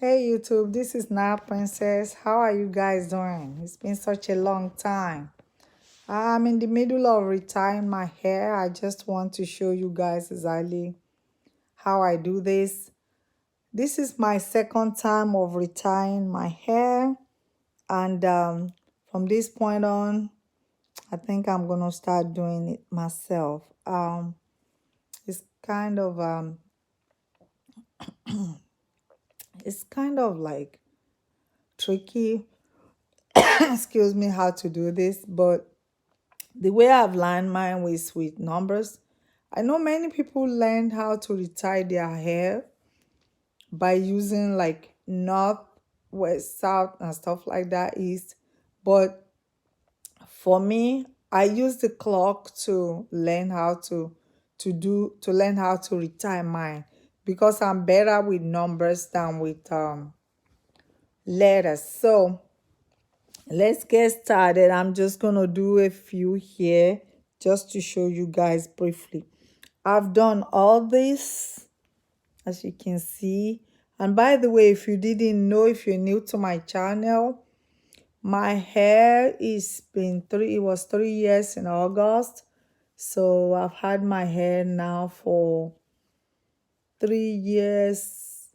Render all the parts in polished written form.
Hey YouTube, this is Now Princess. How are you guys doing? It's been such a long time. I'm in the middle of retying my hair. I just want to show you guys exactly how I do this. This is my second time of retying my hair, and from this point on, I think I'm gonna start doing it myself. It's kind of it's kind of like tricky. Excuse me, how to do this, but the way I've learned mine was with numbers. I know many people learned how to retie their hair by using like north, west, south, and stuff like that, east. But for me, I use the clock to learn how to learn how to retie mine because I'm better with numbers than with letters. So let's get started. I'm just gonna do a few here just to show you guys briefly. I've done all this, as you can see. And by the way, if you didn't know, if you're new to my channel, my hair is been it was 3 years in August. So I've had my hair now for 3 years.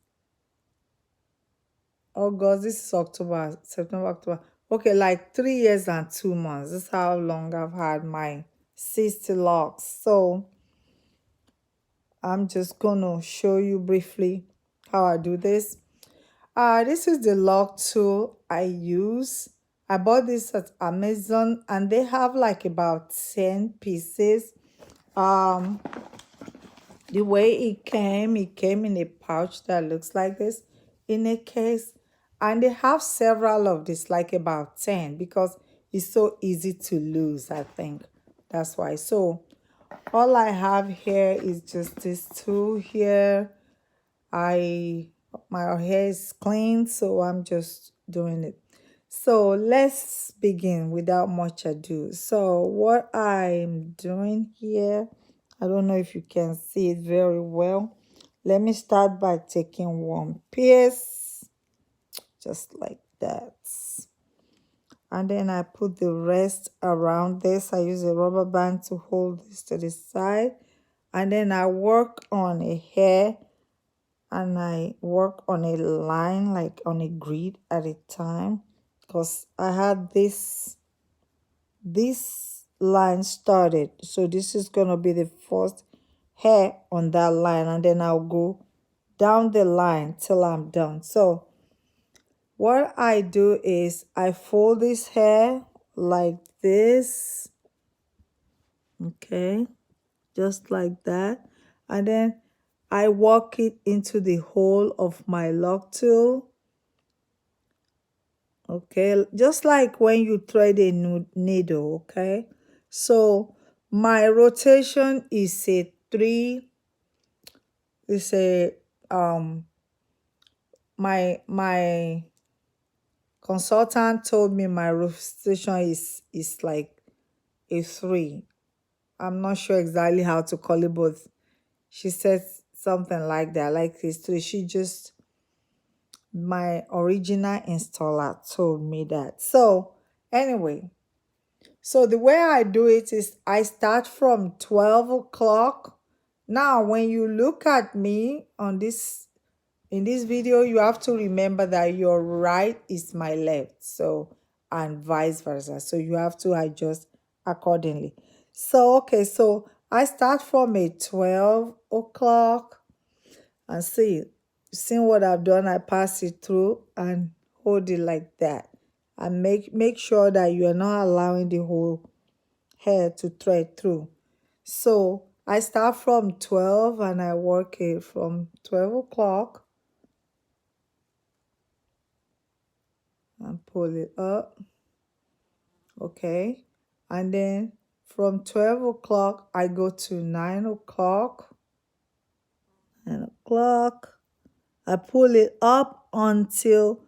August, this is October, September, October. Okay, like 3 years and 2 months. This is how long I've had my Sisterlocks. So I'm just gonna show you briefly how I do this. This is the lock tool I use. I bought this at Amazon and they have like about 10 pieces. Um, the way it came in a pouch that looks like this in a case. And they have several of this, like about 10, because it's so easy to lose, I think. That's why. So all I have here is just this tool here. My hair is clean, so I'm just doing it. So let's begin without much ado. So what I'm doing here, I don't know if you can see it very well. Let me start by taking one piece, just like that. And then I put the rest around this. I use a rubber band to hold this to the side. And then I work on a hair and I work on a line, like on a grid at a time, because I had this line started. So this is gonna be the first hair on that line, and then I'll go down the line till I'm done. So what I do is I fold this hair like this, okay, just like that, and then I walk it into the hole of my lock tool. Okay, just like when you thread a needle. Okay, so my rotation is a 3. It's a my consultant told me my rotation is like a 3. I'm not sure exactly how to call it, but she said something like that, like this 3. She just, my original installer told me that. So anyway, so the way I do it is I start from 12 o'clock. Now, when you look at me on this, in this video, you have to remember that your right is my left. So, and vice versa. So you have to adjust accordingly. So, okay, so I start from a 12 o'clock and see what I've done. I pass it through and hold it like that. And make sure that you are not allowing the whole hair to thread through. So I start from 12 and I work it from 12 o'clock and pull it up. Okay. And then from 12 o'clock, I go to 9 o'clock. 9 o'clock. I pull it up until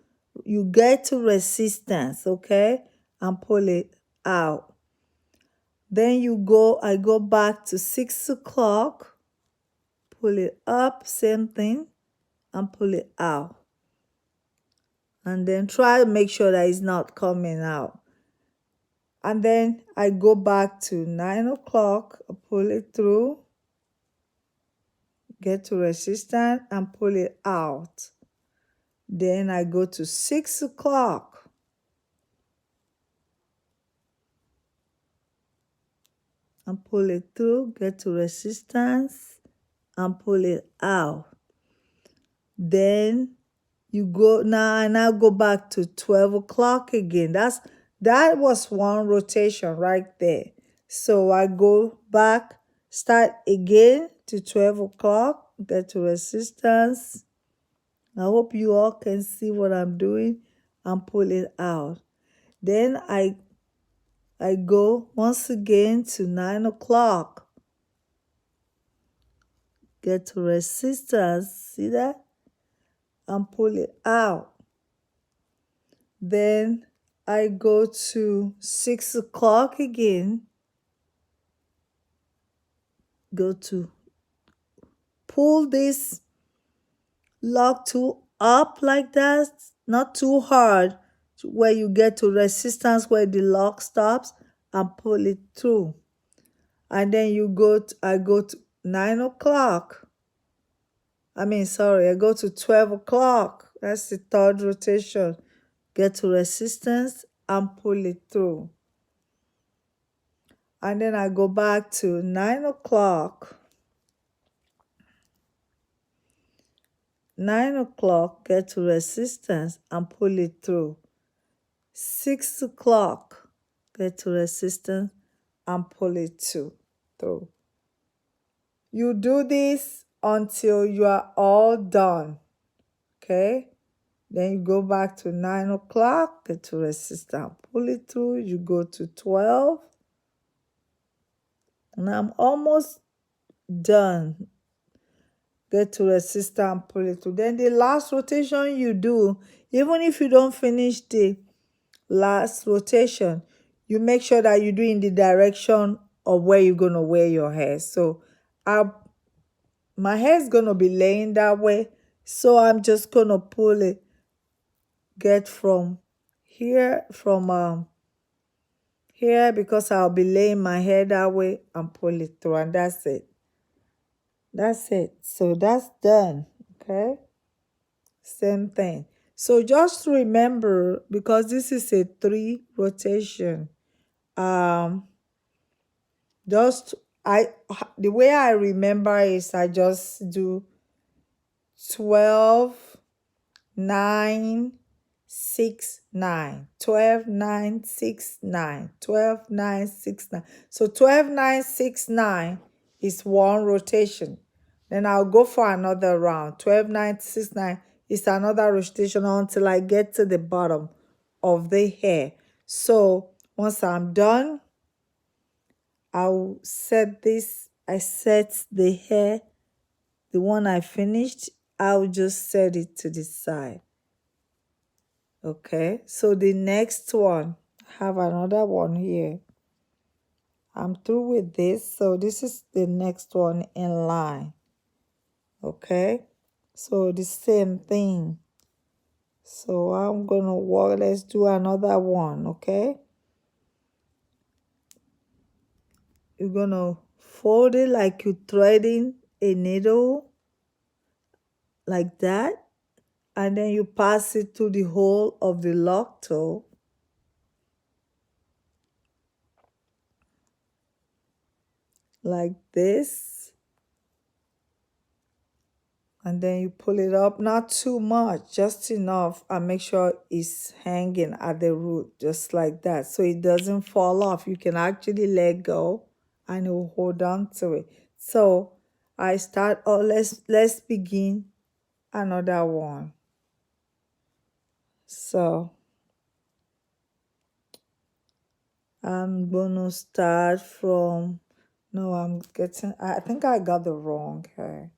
you get to resistance, okay? And pull it out. Then I go back to 6 o'clock, pull it up, same thing, and pull it out. and then try to make sure that it's not coming out. And then I go back to 9 o'clock, pull it through, get to resistance and pull it out. Then I go to 6 o'clock, and pull it through, get to resistance and pull it out. Then you go now, I now go back to 12 o'clock again. That was one rotation right there. So I go back, start again to 12 o'clock, get to resistance. I hope you all can see what I'm doing, and pull it out. Then I go once again to 9 o'clock, get to resistance, see that? And pull it out. Then I go to 6 o'clock again, go to pull this lock tool up like that, not too hard, where you get to resistance where the lock stops, and pull it through. And then I go to 9 o'clock. I go to 12 o'clock. That's the third rotation. Get to resistance and pull it through. And then I go back to 9 o'clock. 9 o'clock, get to resistance and pull it through. 6 o'clock, get to resistance and pull it through. You do this until you are all done. Okay? Then you go back to 9 o'clock, get to resistance, pull it through. You go to 12. And I'm almost done. Get to resistance and pull it through. Then the last rotation you do, even if you don't finish the last rotation, you make sure that you do in the direction of where you're going to wear your hair. So my hair is going to be laying that way. So I'm just going to pull it, get from here, here, because I'll be laying my hair that way, and pull it through, and that's it. That's it. So that's done. Okay. Same thing. So just remember, because this is a 3 rotation, just the way I remember is I just do 12, 9, 6, 9, 12, 9, 6, 9, 12, 9, 6, 9. So 12, 9, 6, 9 is one rotation. Then I'll go for another round. 12, 9, 6, 9 is another rotation until I get to the bottom of the hair. So once I'm done, I'll set this. I set the hair, the one I finished, I'll just set it to the side. Okay, so the next one, I have another one here. I'm through with this, so this is the next one in line. Okay, so the same thing. So I'm gonna work, let's do another one. Okay, you're gonna fold it like you're threading a needle, like that, and then you pass it through the hole of the lock toe, like this, and then you pull it up, not too much, just enough, and make sure it's hanging at the root, just like that, so it doesn't fall off. You can actually let go and it will hold on to it. So I start, let's begin another one. So I'm gonna start from, no, I think I got the wrong hair.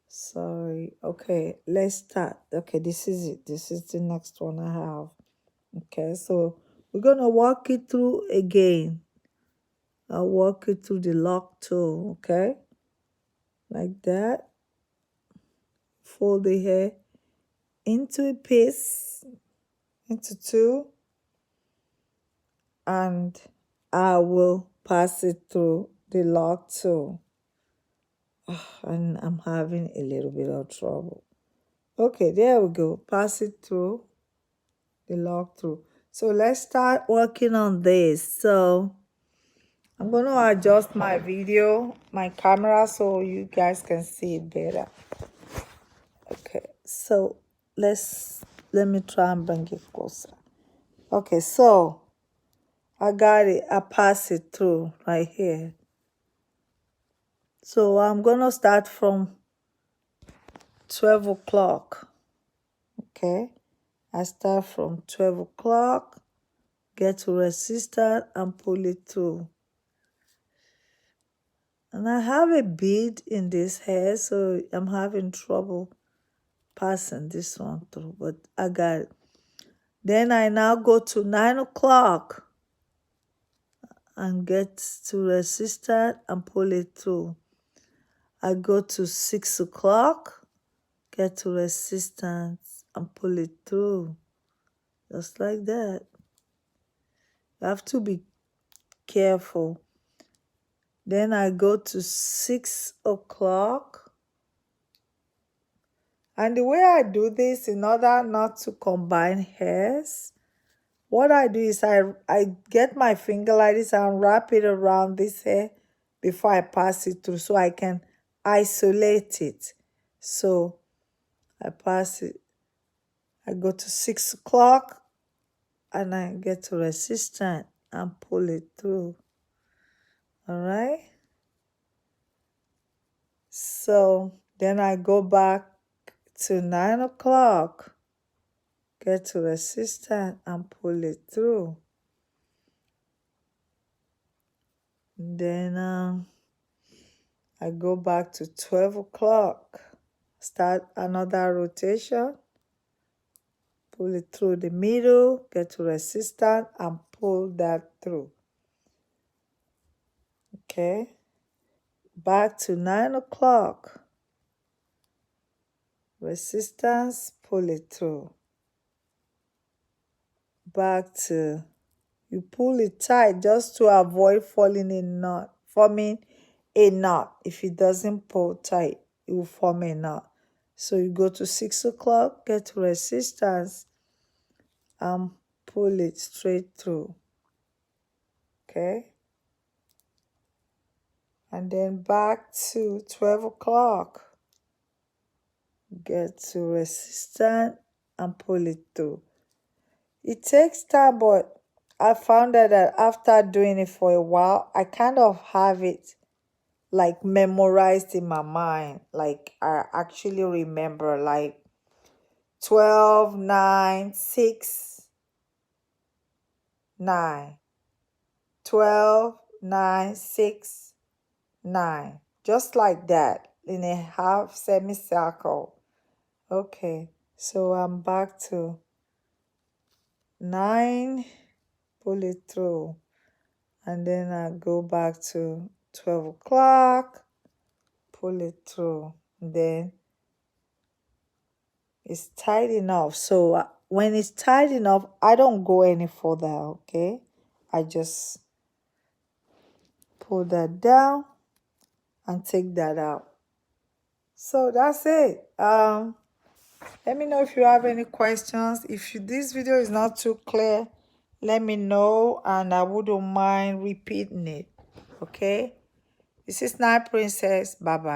Sorry. Okay, let's start. Okay, this is it. This is the next one I have. Okay, so we're gonna walk it through again. I'll walk it through the lock toe, okay? Like that. Fold the hair. into a piece, into two, and I will pass it through the lock too. And I'm having a little bit of trouble. Okay, there we go. Pass it through the lock through. So let's start working on this. So I'm going to adjust my video, my camera, so you guys can see it better. Okay, so let me try and bring it closer. Okay, so I got it. I pass it through right here. So I'm going to start from 12 o'clock. Okay, I start from 12 o'clock, get to resistance and pull it through. And I have a bead in this hair, so I'm having trouble passing this one through, but I got it. Then I now go to 9 o'clock and get to resistance and pull it through. I go to 6 o'clock, get to resistance and pull it through. Just like that. You have to be careful. Then I go to 6 o'clock. And the way I do this, in order not to combine hairs, what I do is I get my finger like this and wrap it around this hair before I pass it through so I can isolate it. So I pass it. I go to 6 o'clock and I get to resistance and pull it through. All right. So then I go back to 9 o'clock, get to resistance and pull it through. Then I go back to 12 o'clock, start another rotation, pull it through the middle, get to resistance and pull that through. Okay, back to 9 o'clock, resistance, pull it through. Back to, you pull it tight just to avoid forming a knot. If it doesn't pull tight, it will form a knot. So you go to 6 o'clock, get to resistance and pull it straight through. Okay, and then back to 12 o'clock, get to resistance and pull it through. It takes time, but I found that after doing it for a while, I kind of have it like memorized in my mind. Like I actually remember like 12, 9, 6, 9, 12, 9, 6, 9. Just like that in a half semicircle. Okay, so I'm back to 9, pull it through, and then I go back to 12 o'clock, pull it through, then it's tight enough. So when it's tight enough, I don't go any further. Okay, I just pull that down and take that out. So that's it. Let me know if you have any questions. If this video is not too clear, let me know and I wouldn't mind repeating it. Okay, this is Night Princess. Bye bye.